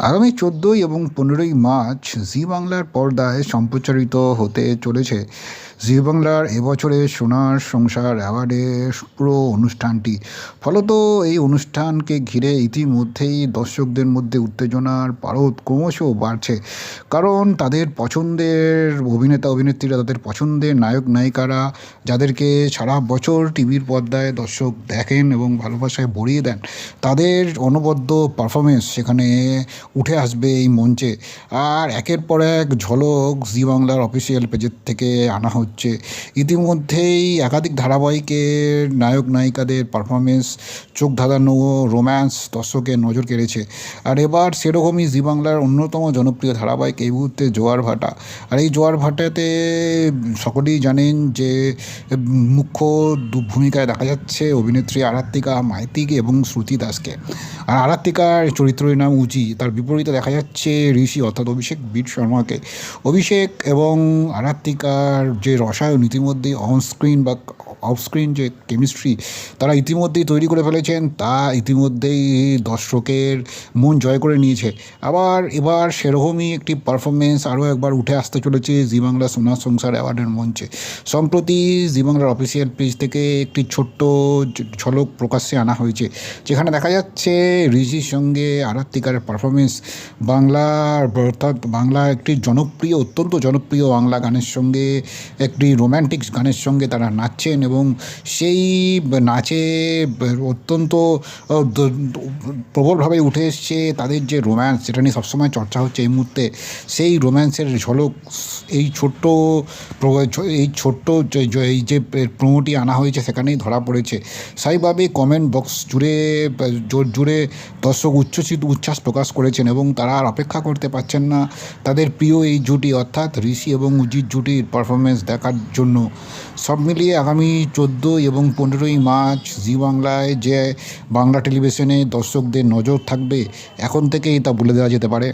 আগামী ১৪ই এবং ১৫ই মার্চ জি বাংলার পর্দায় সম্প্রচারিত হতে চলেছে জি বাংলার এবছরের সোনার সংসার অ্যাওয়ার্ডের পুরো অনুষ্ঠানটি। ফলত এই অনুষ্ঠানকে ঘিরে ইতিমধ্যেই দর্শকদের মধ্যে উত্তেজনার পারদ ক্রমশ বাড়ছে। কারণ তাদের পছন্দের অভিনেতা অভিনেত্রীরা, তাদের পছন্দের নায়ক নায়িকারা, যাদেরকে সারা বছর টিভির পর্দায় দর্শক দেখেন এবং ভালোবাসায় ভরিয়ে দেন, তাদের অনবদ্য পারফরমেন্স সেখানে উঠে আসবে এই মঞ্চে। আর একের পর এক ঝলক জি বাংলার অফিসিয়াল পেজের থেকে আনা হচ্ছে। ইতিমধ্যেই একাধিক ধারাবাহিকের নায়ক নায়িকাদের পারফরমেন্স, চোখ ধাঁধানো রোম্যান্স দর্শকের নজর কেড়েছে। আর এবার সেরকমই জি বাংলার অন্যতম জনপ্রিয় ধারাবাহিক এই মুহূর্তে জোয়ার ভাটা। আর এই জোয়ার ভাটাতে সকলেই জানেন যে মুখ্য ভূমিকায় দেখা যাচ্ছে অভিনেত্রী আরাত্রিকা মাইতিকে এবং শ্রুতি দাসকে। আর আরাত্রিকার চরিত্রের নাম উজি, তার বিপরীতে দেখা যাচ্ছে ঋষি অর্থাৎ অভিষেক বীর শর্মাকে। অভিষেক এবং আরাত্রিকার যে রসায়ন ইতিমধ্যেই অনস্ক্রিন বা অফস্ক্রিন যে কেমিস্ট্রি তারা ইতিমধ্যেই তৈরি করে ফেলেছেন, তা ইতিমধ্যেই দর্শকের মন জয় করে নিয়েছে। এবার সেরকমই একটি পারফরমেন্স আরও একবার উঠে আসতে চলেছে জি বাংলা সোনার সংসার অ্যাওয়ার্ডের মঞ্চে। সম্প্রতি জি বাংলার অফিসিয়াল পেজ থেকে একটি ছোট্ট ঝলক প্রকাশ্যে আনা হয়েছে, যেখানে দেখা যাচ্ছে ঋষির সঙ্গে আরাত্রিকার পারফরমেন্স বাংলা একটি অত্যন্ত জনপ্রিয় বাংলা গানের সঙ্গে একটি রোম্যান্টিক গানের সঙ্গে তারা নাচছেন এবং সেই নাচে অত্যন্ত প্রবলভাবে উঠে এসছে তাদের যে রোম্যান্স, সেটা নিয়ে সবসময় চর্চা হচ্ছে এই মুহূর্তে। সেই রোম্যান্সের ঝলক এই ছোট্ট এই যে প্রোমোটি আনা হয়েছে সেখানেই ধরা পড়েছে। স্বাভাবিকভাবে কমেন্ট বক্স জুড়ে দর্শক উচ্ছ্বাস প্রকাশ করেছেন এবং তারা আর অপেক্ষা করতে পারছেন না তাদের প্রিয় এই জুটি অর্থাৎ ঋষি এবং উজির জুটির পারফরমেন্স দেখার জন্য। সব মিলিয়ে আগামী ১৪ এবং ১৫ই মার্চ জি বাংলায় যে বাংলা টেলিভিশনে দর্শকদের নজর থাকবে, এখন থেকেই তা বলে দেওয়া যেতে পারে।